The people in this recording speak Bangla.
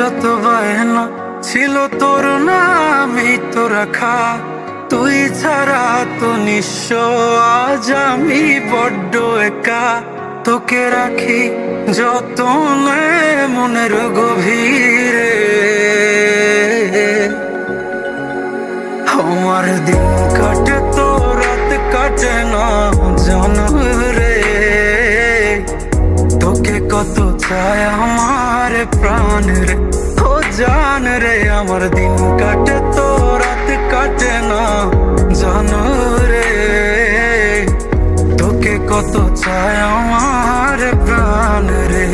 যত বায়না ছিল তোর নামই তো রাখা, তুই ছাড়া তো নিঃস্ব আজ আমি বড্ড একা। তোকে রাখি যতনে মনের গভীরে, আমার দিন কাটে তো রাত কাটে না জানো রে। তোকে কত চায় আমার প্রাণ রে, ও জান রে। আমার দিন কাটে তো রাত কাটে না জানো রে। তোকে কত চায় আমার প্রাণ রে।